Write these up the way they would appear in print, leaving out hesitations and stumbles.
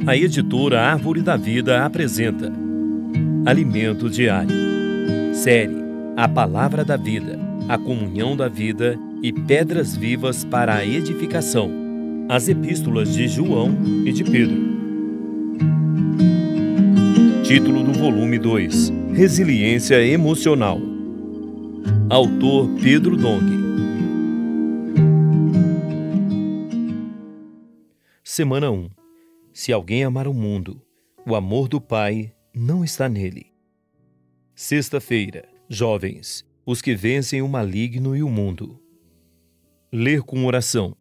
A editora Árvore da Vida apresenta Alimento Diário. Série A Palavra da Vida, a Comunhão da Vida e Pedras Vivas para a Edificação. As Epístolas de João e de Pedro. Título do volume 2: Resiliência Emocional. Autor Pedro Dong. Semana 1. Se alguém amar o mundo, o amor do Pai não está nele. Sexta-feira. Jovens, os que vencem o maligno e o mundo. Ler com oração.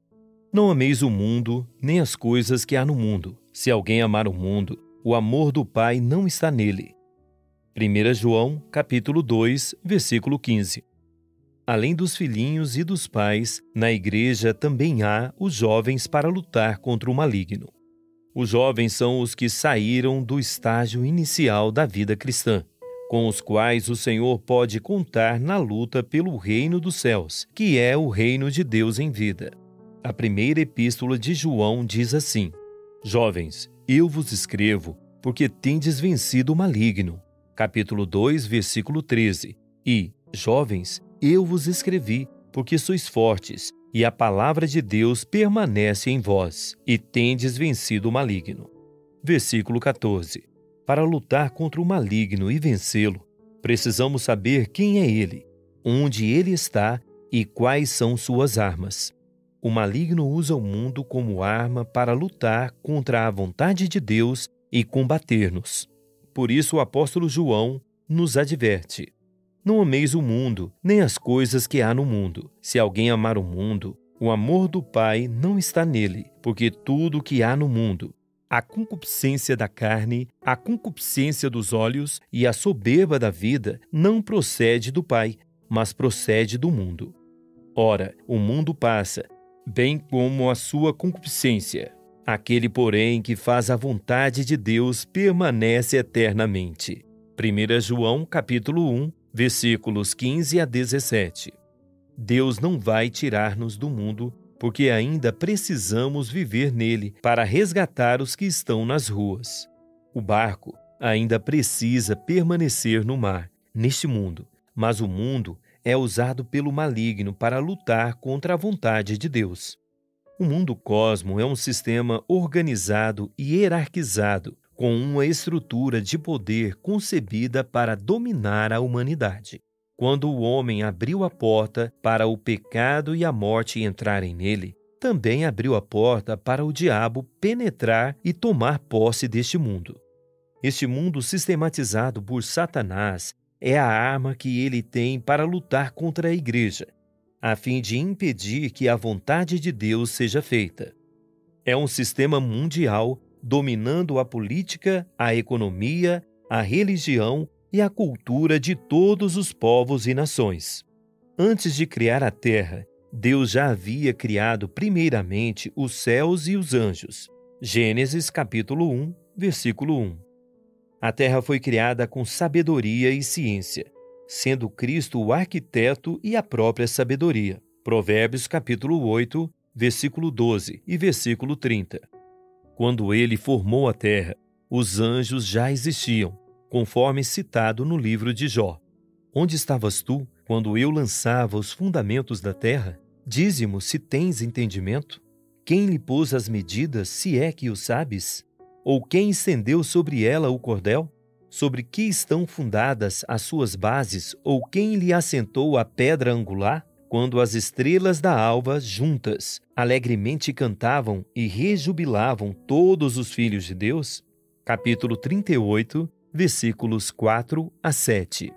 Não ameis o mundo, nem as coisas que há no mundo. Se alguém amar o mundo, o amor do Pai não está nele. 1 João, capítulo 2, versículo 15. Além dos filhinhos e dos pais, na igreja também há os jovens para lutar contra o maligno. Os jovens são os que saíram do estágio inicial da vida cristã, com os quais o Senhor pode contar na luta pelo reino dos céus, que é o reino de Deus em vida. A primeira epístola de João diz assim: Jovens, eu vos escrevo porque tendes vencido o maligno. Capítulo 2, versículo 13. E, jovens, eu vos escrevi porque sois fortes, e a palavra de Deus permanece em vós, e tendes vencido o maligno. Versículo 14. Para lutar contra o maligno e vencê-lo, precisamos saber quem é ele, onde ele está e quais são suas armas. O maligno usa o mundo como arma para lutar contra a vontade de Deus e combater-nos. Por isso o apóstolo João nos adverte: não ameis o mundo, nem as coisas que há no mundo. Se alguém amar o mundo, o amor do Pai não está nele, porque tudo o que há no mundo, a concupiscência da carne, a concupiscência dos olhos e a soberba da vida, não procede do Pai, mas procede do mundo. Ora, o mundo passa, bem como a sua concupiscência. Aquele, porém, que faz a vontade de Deus permanece eternamente. 1 João, capítulo 1, versículos 15 a 17. Deus não vai tirar-nos do mundo, porque ainda precisamos viver nele para resgatar os que estão nas ruas. O barco ainda precisa permanecer no mar, neste mundo, mas o mundo é usado pelo maligno para lutar contra a vontade de Deus. O mundo cosmo é um sistema organizado e hierarquizado, com uma estrutura de poder concebida para dominar a humanidade. Quando o homem abriu a porta para o pecado e a morte entrarem nele, também abriu a porta para o diabo penetrar e tomar posse deste mundo. Este mundo sistematizado por Satanás é a arma que ele tem para lutar contra a igreja, a fim de impedir que a vontade de Deus seja feita. É um sistema mundial dominando a política, a economia, a religião e a cultura de todos os povos e nações. Antes de criar a terra, Deus já havia criado primeiramente os céus e os anjos. Gênesis capítulo 1, versículo 1. A terra foi criada com sabedoria e ciência, sendo Cristo o arquiteto e a própria sabedoria. Provérbios capítulo 8, versículo 12 e versículo 30. Quando ele formou a terra, os anjos já existiam, conforme citado no livro de Jó. Onde estavas tu, quando eu lançava os fundamentos da terra? Dize-mo se tens entendimento. Quem lhe pôs as medidas, se é que o sabes? Ou quem estendeu sobre ela o cordel? Sobre que estão fundadas as suas bases, ou quem lhe assentou a pedra angular? Quando as estrelas da alva, juntas, alegremente cantavam e rejubilavam todos os filhos de Deus? Capítulo 38, versículos 4 a 7.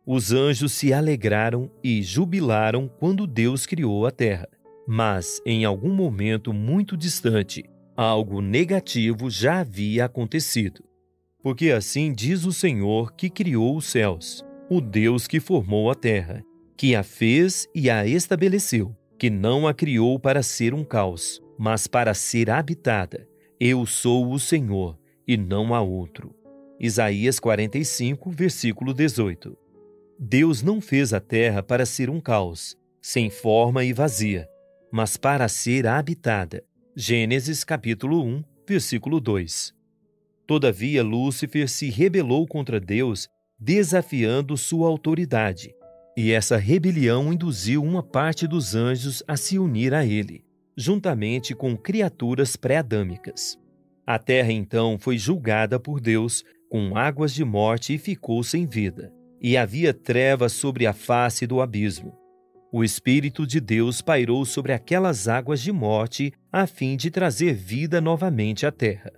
Os anjos se alegraram e jubilaram quando Deus criou a terra. Mas, em algum momento muito distante, algo negativo já havia acontecido. Porque assim diz o Senhor que criou os céus, o Deus que formou a terra, que a fez e a estabeleceu, que não a criou para ser um caos, mas para ser habitada. Eu sou o Senhor, e não há outro. Isaías 45, versículo 18. Deus não fez a terra para ser um caos, sem forma e vazia, mas para ser habitada. Gênesis capítulo 1, versículo 2. Todavia Lúcifer se rebelou contra Deus, desafiando sua autoridade, e essa rebelião induziu uma parte dos anjos a se unir a ele, juntamente com criaturas pré-adâmicas. A terra então foi julgada por Deus com águas de morte e ficou sem vida, e havia trevas sobre a face do abismo. O Espírito de Deus pairou sobre aquelas águas de morte a fim de trazer vida novamente à terra.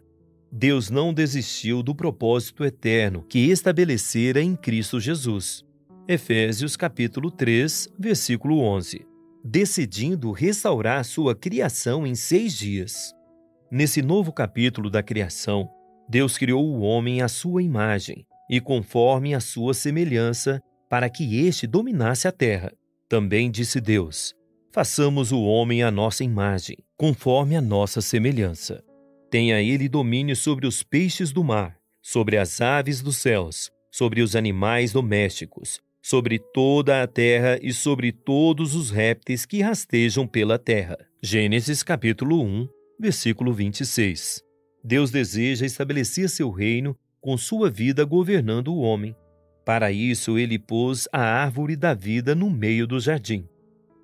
Deus não desistiu do propósito eterno que estabelecera em Cristo Jesus. Efésios capítulo 3, versículo 11. Decidindo restaurar sua criação em 6 dias. Nesse novo capítulo da criação, Deus criou o homem à sua imagem e conforme a sua semelhança para que este dominasse a terra. Também disse Deus: façamos o homem à nossa imagem, conforme a nossa semelhança. Tenha ele domínio sobre os peixes do mar, sobre as aves dos céus, sobre os animais domésticos, sobre toda a terra e sobre todos os répteis que rastejam pela terra. Gênesis capítulo 1, versículo 26. Deus deseja estabelecer seu reino com sua vida governando o homem. Para isso, ele pôs a árvore da vida no meio do jardim.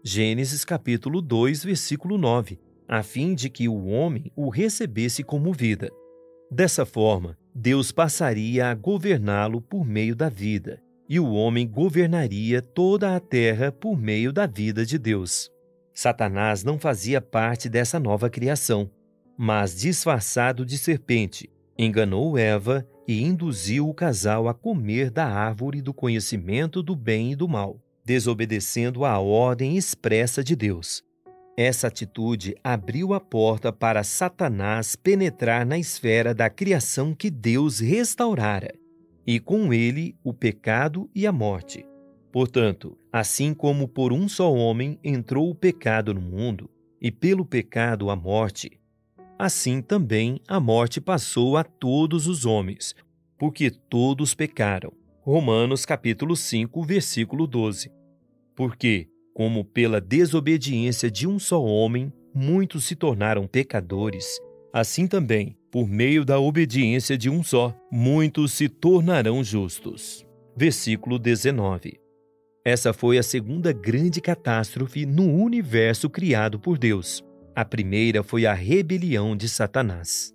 Gênesis capítulo 2, versículo 9, a fim de que o homem o recebesse como vida. Dessa forma, Deus passaria a governá-lo por meio da vida, e o homem governaria toda a terra por meio da vida de Deus. Satanás não fazia parte dessa nova criação, mas, disfarçado de serpente, enganou Eva e induziu o casal a comer da árvore do conhecimento do bem e do mal, desobedecendo à ordem expressa de Deus. Essa atitude abriu a porta para Satanás penetrar na esfera da criação que Deus restaurara, e com ele o pecado e a morte. Portanto, assim como por um só homem entrou o pecado no mundo, e pelo pecado a morte, assim também a morte passou a todos os homens, porque todos pecaram. Romanos capítulo 5, versículo 12. Porque, como pela desobediência de um só homem, muitos se tornaram pecadores, assim também, por meio da obediência de um só, muitos se tornarão justos. Versículo 19. Essa foi a segunda grande catástrofe no universo criado por Deus. A primeira foi a rebelião de Satanás.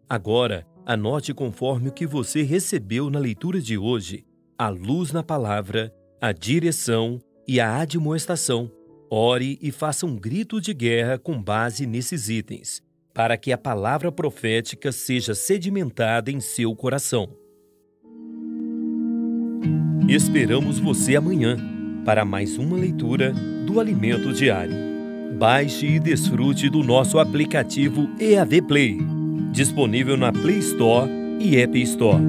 Agora, anote conforme o que você recebeu na leitura de hoje, a luz na palavra, a direção e a admoestação. Ore e faça um grito de guerra com base nesses itens, para que a palavra profética seja sedimentada em seu coração. Esperamos você amanhã para mais uma leitura do Alimento Diário. Baixe e desfrute do nosso aplicativo EAV Play, disponível na Play Store e App Store.